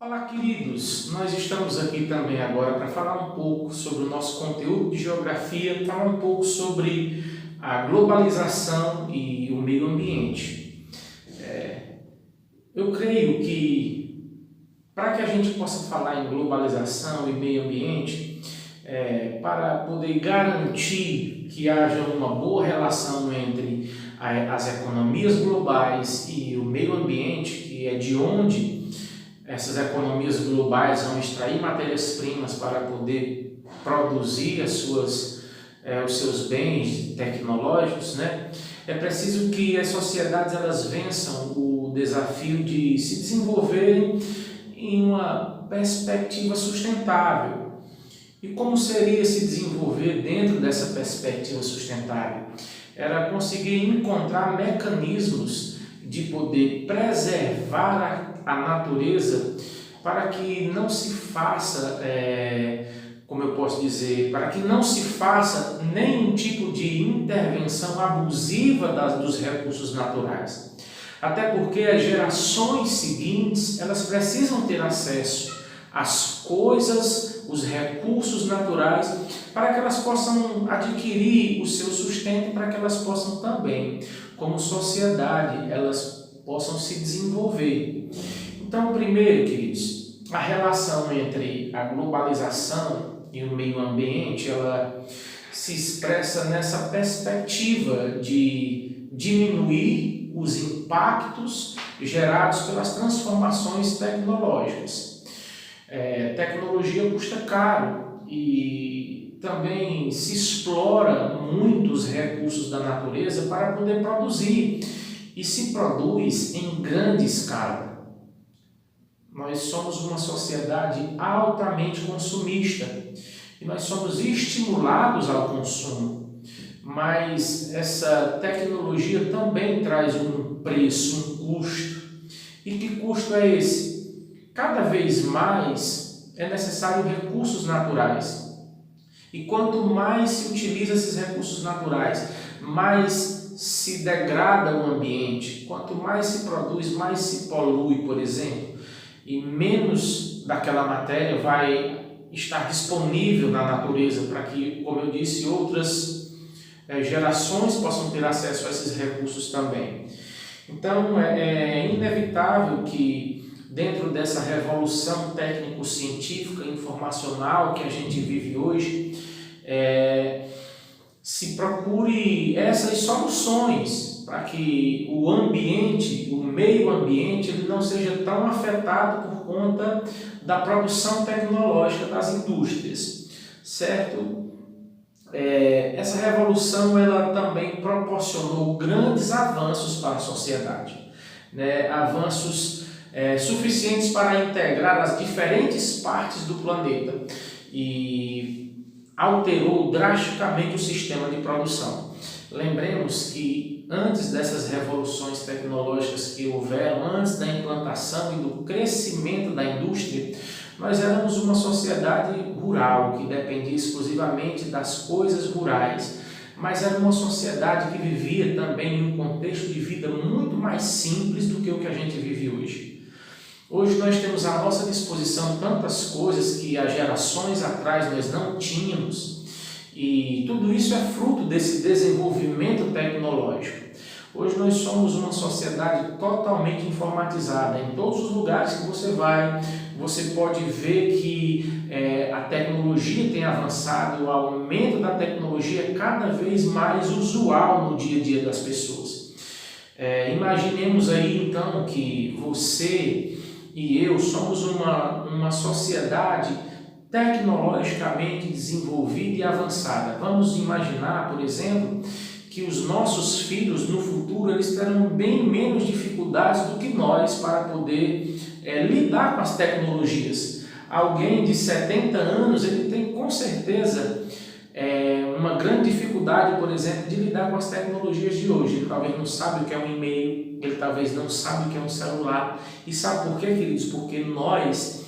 Olá, queridos! Nós estamos aqui também agora para falar um pouco sobre o nosso conteúdo de geografia, falar um pouco sobre a globalização e o meio ambiente. Eu creio que para que a gente possa falar em globalização e meio ambiente, para poder garantir que haja uma boa relação entre as economias globais e o meio ambiente, que é de onde essas economias globais vão extrair matérias-primas para poder produzir os seus bens tecnológicos, né? É preciso que as sociedades elas vençam o desafio de se desenvolverem em uma perspectiva sustentável. E como seria se desenvolver dentro dessa perspectiva sustentável? Era conseguir encontrar mecanismos de poder preservar a natureza para que não se faça, como eu posso dizer, para que não se faça nenhum tipo de intervenção abusiva dos recursos naturais. Até porque as gerações seguintes, elas precisam ter acesso às coisas, os recursos naturais, para que elas possam adquirir o seu sustento, para que elas possam também, como sociedade, elas possam se desenvolver. Então, primeiro, queridos, a relação entre a globalização e o meio ambiente, ela se expressa nessa perspectiva de diminuir os impactos gerados pelas transformações tecnológicas. Tecnologia custa caro e também se explora muitos recursos da natureza para poder produzir e se produz em grande escala. Nós somos uma sociedade altamente consumista e nós somos estimulados ao consumo, mas essa tecnologia também traz um preço, um custo. E que custo é esse? Cada vez mais é necessário recursos naturais. E quanto mais se utiliza esses recursos naturais, mais se degrada o ambiente. Quanto mais se produz, mais se polui, por exemplo. E menos daquela matéria vai estar disponível na natureza para que, como eu disse, outras gerações possam ter acesso a esses recursos também. Então, é inevitável que dentro dessa revolução técnico-científica informacional que a gente vive hoje, se procure essas soluções para que o ambiente, o meio ambiente, ele não seja tão afetado por conta da produção tecnológica das indústrias, certo? Essa revolução ela também proporcionou grandes avanços para a sociedade, né? Avanços suficientes para integrar as diferentes partes do planeta e alterou drasticamente o sistema de produção. Lembremos que antes dessas revoluções tecnológicas que houveram, antes da implantação e do crescimento da indústria, nós éramos uma sociedade rural que dependia exclusivamente das coisas rurais, mas era uma sociedade que vivia também em um contexto de vida muito mais simples do que o que a gente vive hoje. Hoje nós temos à nossa disposição tantas coisas que há gerações atrás nós não tínhamos, e tudo isso é fruto desse desenvolvimento tecnológico. Hoje nós somos uma sociedade totalmente informatizada. Em todos os lugares que você vai, você pode ver que a tecnologia tem avançado, o aumento da tecnologia é cada vez mais usual no dia a dia das pessoas. Imaginemos aí então que você e eu somos uma sociedade tecnologicamente desenvolvida e avançada. Vamos imaginar, por exemplo, que os nossos filhos no futuro eles terão bem menos dificuldades do que nós para poder lidar com as tecnologias. Alguém de 70 anos ele tem com certeza uma grande dificuldade, por exemplo, de lidar com as tecnologias de hoje. Ele talvez não sabe o que é um e-mail, ele talvez não sabe o que é um celular. E sabe por quê, queridos? Porque nós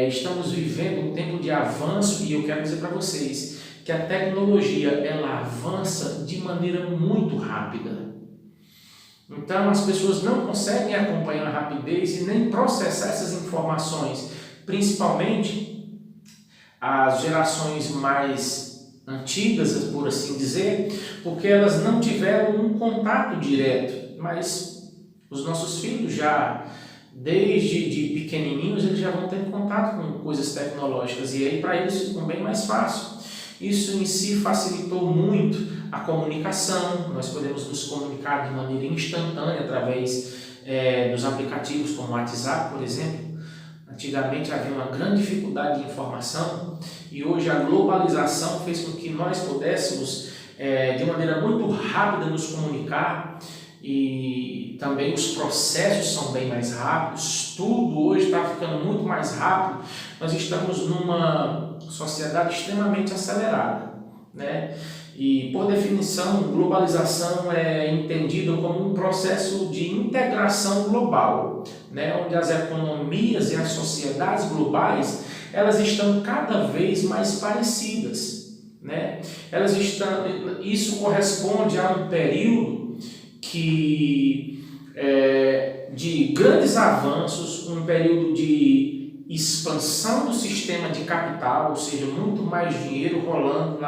estamos vivendo um tempo de avanço e eu quero dizer para vocês que a tecnologia ela avança de maneira muito rápida. Então as pessoas não conseguem acompanhar a rapidez e nem processar essas informações, principalmente as gerações mais antigas, por assim dizer, porque elas não tiveram um contato direto, mas os nossos filhos já, desde de pequenininhos, eles já vão ter contato com coisas tecnológicas e aí para eles fica bem mais fácil. Isso em si facilitou muito a comunicação, nós podemos nos comunicar de maneira instantânea através dos aplicativos como o WhatsApp, por exemplo. Antigamente havia uma grande dificuldade de informação e hoje a globalização fez com que nós pudéssemos de maneira muito rápida nos comunicar e também os processos são bem mais rápidos, tudo hoje está ficando muito mais rápido, nós estamos numa sociedade extremamente acelerada, né? E, por definição, globalização é entendido como um processo de integração global, né? Onde as economias e as sociedades globais elas estão cada vez mais parecidas, né? Isso corresponde a um período de grandes avanços, um período de expansão do sistema de capital, ou seja, muito mais dinheiro rolando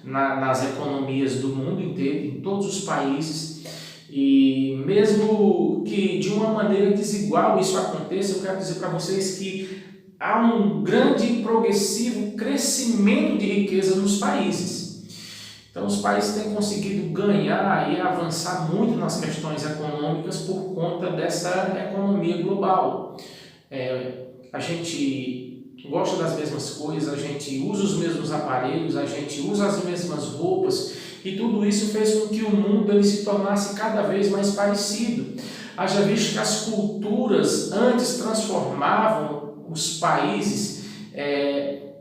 nas economias do mundo inteiro, em todos os países, e mesmo que de uma maneira desigual isso aconteça, eu quero dizer para vocês que há um grande e progressivo crescimento de riqueza nos países. Então os países têm conseguido ganhar e avançar muito nas questões econômicas por conta dessa economia global. A gente gosta das mesmas coisas, a gente usa os mesmos aparelhos, a gente usa as mesmas roupas e tudo isso fez com que o mundo ele se tornasse cada vez mais parecido. Haja visto que as culturas antes transformavam os países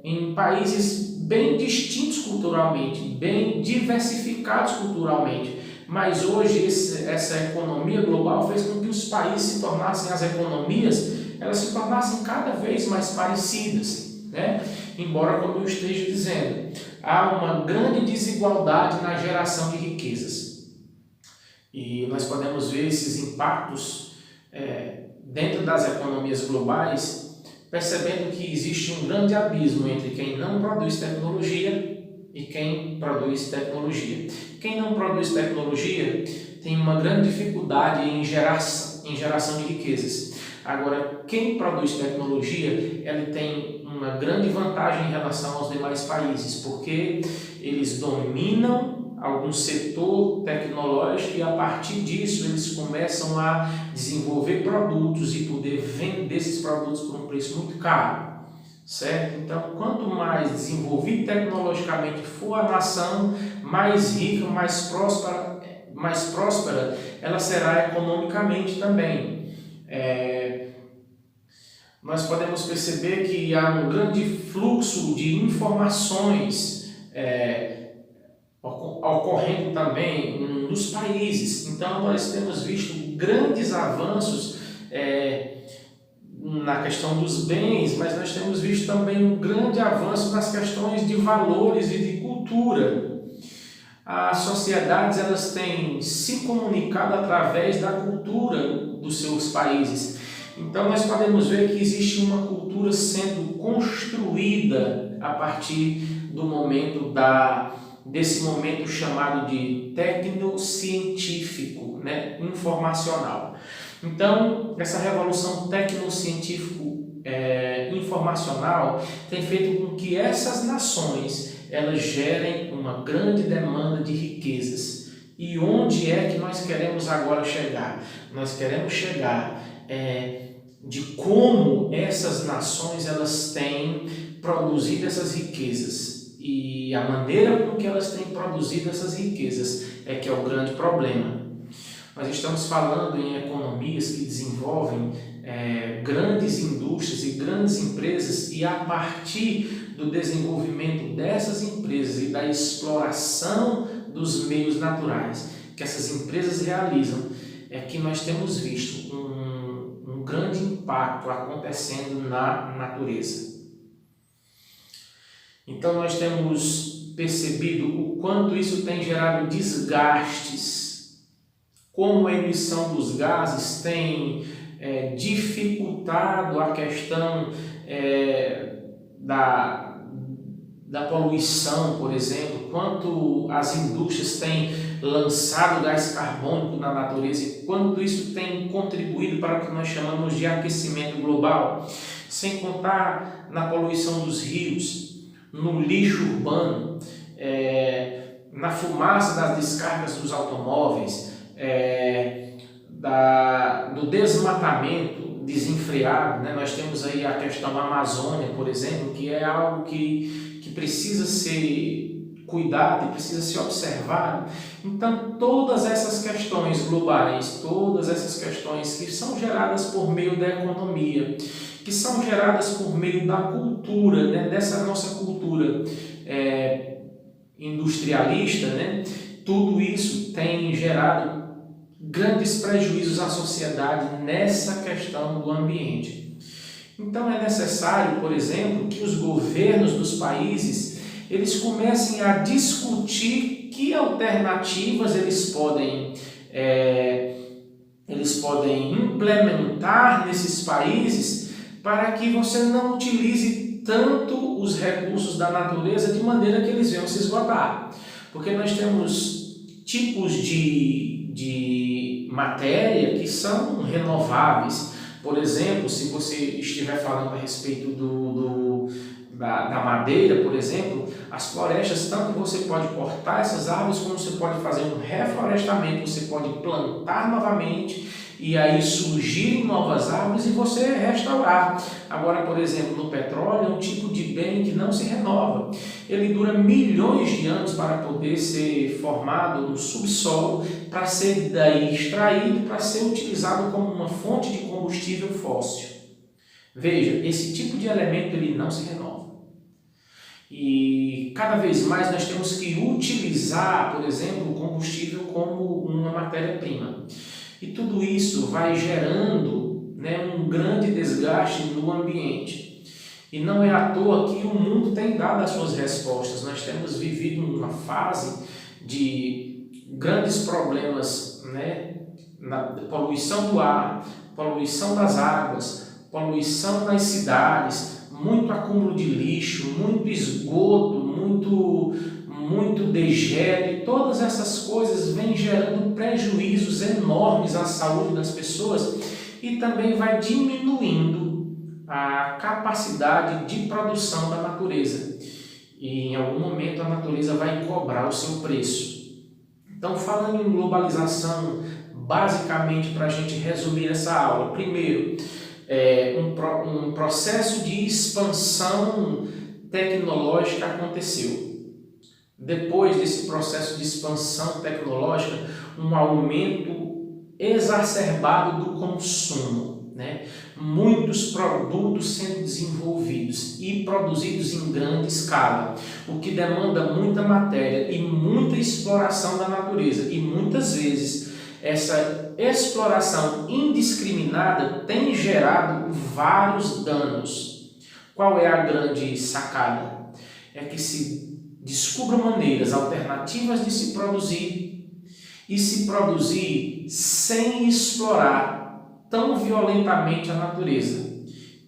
em países bem distintos culturalmente, bem diversificados culturalmente, mas hoje essa economia global fez com que os países se tornassem as economias, elas se tornassem cada vez mais parecidas, né? Embora, como eu esteja dizendo, há uma grande desigualdade na geração de riquezas. E nós podemos ver esses impactos dentro das economias globais, percebendo que existe um grande abismo entre quem não produz tecnologia e quem produz tecnologia. Quem não produz tecnologia tem uma grande dificuldade em geração de riquezas. Agora, quem produz tecnologia, ele tem uma grande vantagem em relação aos demais países, porque eles dominam algum setor tecnológico e a partir disso eles começam a desenvolver produtos e poder vender esses produtos por um preço muito caro, certo? Então, quanto mais desenvolvida tecnologicamente for a nação, mais rica, mais próspera ela será economicamente também. Nós podemos perceber que há um grande fluxo de informações ocorrendo também nos países. Então, nós temos visto grandes avanços na questão dos bens, mas nós temos visto também um grande avanço nas questões de valores e de cultura. As sociedades elas têm se comunicado através da cultura dos seus países. Então nós podemos ver que existe uma cultura sendo construída a partir do momento desse momento chamado de tecnocientífico, né, informacional. Então essa revolução tecnocientífico informacional tem feito com que essas nações elas gerem uma grande demanda de riquezas. E onde é que nós queremos agora chegar? Nós queremos chegar de como essas nações elas têm produzido essas riquezas. E a maneira com que elas têm produzido essas riquezas é que é o grande problema. Nós estamos falando em economias que desenvolvem grandes indústrias e grandes empresas e a partir do desenvolvimento dessas empresas e da exploração dos meios naturais que essas empresas realizam é que nós temos visto um grande impacto acontecendo na natureza. Então nós temos percebido o quanto isso tem gerado desgastes como a emissão dos gases tem dificultado a questão da poluição, por exemplo, quanto as indústrias têm lançado gás carbônico na natureza e quanto isso tem contribuído para o que nós chamamos de aquecimento global, sem contar na poluição dos rios, no lixo urbano, na fumaça das descargas dos automóveis, do desmatamento desenfreado, né? Nós temos aí a questão da Amazônia, por exemplo, que é algo que precisa ser cuidado e precisa ser observado. Então, todas essas questões globais, todas essas questões que são geradas por meio da economia, que são geradas por meio da cultura, né? Dessa nossa cultura industrialista, né? Tudo isso tem gerado grandes prejuízos à sociedade nessa questão do ambiente. Então é necessário, por exemplo, que os governos dos países eles comecem a discutir que alternativas eles podem implementar nesses países para que você não utilize tanto os recursos da natureza de maneira que eles venham se esgotar. Porque nós temos tipos de matéria que são renováveis. Por exemplo, se você estiver falando a respeito da madeira, por exemplo, as florestas, tanto você pode cortar essas árvores, como você pode fazer um reflorestamento, você pode plantar novamente e aí surgirem novas árvores e você restaurar. Agora, por exemplo, no petróleo é um tipo de bem que não se renova. Ele dura milhões de anos para poder ser formado no subsolo, para ser daí extraído, para ser utilizado como uma fonte de combustível fóssil. Veja, esse tipo de elemento ele não se renova. E cada vez mais nós temos que utilizar, por exemplo, o combustível como uma matéria-prima. E tudo isso vai gerando, né, um grande desgaste no ambiente. E não é à toa que o mundo tem dado as suas respostas. Nós temos vivido uma fase de grandes problemas, né, na poluição do ar, poluição das águas, poluição nas cidades, muito acúmulo de lixo, muito esgoto, muito dejeto, e todas essas coisas vêm gerando prejuízos enormes à saúde das pessoas e também vai diminuindo a capacidade de produção da natureza. E em algum momento a natureza vai cobrar o seu preço. Então, falando em globalização, basicamente para a gente resumir essa aula, primeiro, um processo de expansão tecnológica aconteceu. Depois desse processo de expansão tecnológica, um aumento exacerbado do consumo, né? Muitos produtos sendo desenvolvidos e produzidos em grande escala, o que demanda muita matéria e muita exploração da natureza. E muitas vezes essa exploração indiscriminada tem gerado vários danos. Qual é a grande sacada? É que se descubra maneiras alternativas de se produzir e se produzir sem explorar tão violentamente a natureza.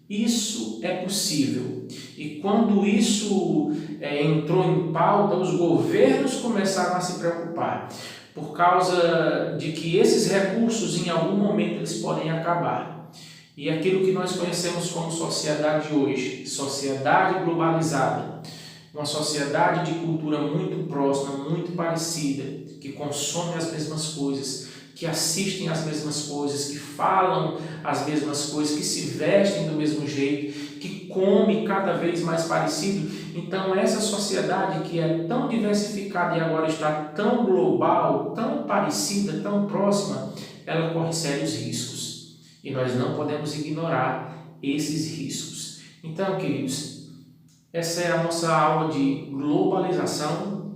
Isso é possível. E quando isso entrou em pauta, os governos começaram a se preocupar, por causa de que esses recursos em algum momento eles podem acabar. E aquilo que nós conhecemos como sociedade hoje, sociedade globalizada, uma sociedade de cultura muito próxima, muito parecida, que consome as mesmas coisas, que assistem às mesmas coisas, que falam as mesmas coisas, que se vestem do mesmo jeito, que come cada vez mais parecido. Então essa sociedade que é tão diversificada e agora está tão global, tão parecida, tão próxima, ela corre sérios riscos. E nós não podemos ignorar esses riscos. Então, queridos, essa é a nossa aula de globalização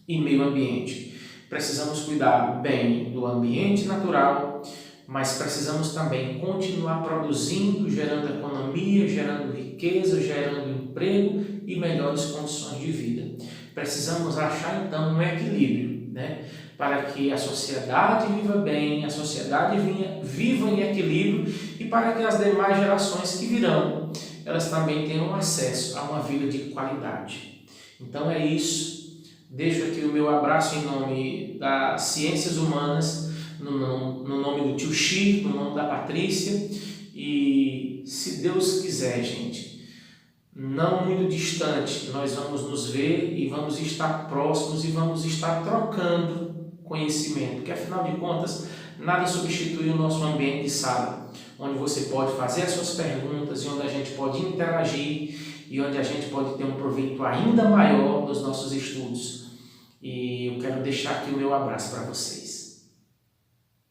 e meio ambiente. Precisamos cuidar bem do ambiente natural, mas precisamos também continuar produzindo, gerando economia, gerando riqueza, gerando emprego e melhores condições de vida. Precisamos achar então um equilíbrio, né? para que a sociedade viva bem, a sociedade viva em equilíbrio e para que as demais gerações que virão, elas também tenham acesso a uma vida de qualidade. Então é isso. Deixo aqui o meu abraço em nome das Ciências Humanas, no nome do tio Chico, no nome da Patrícia. E se Deus quiser, gente, não muito distante, nós vamos nos ver e vamos estar próximos e vamos estar trocando conhecimento, porque afinal de contas, nada substitui o nosso ambiente de sala, onde você pode fazer as suas perguntas e onde a gente pode interagir e onde a gente pode ter um proveito ainda maior dos nossos estudos. E eu quero deixar aqui o meu abraço para vocês.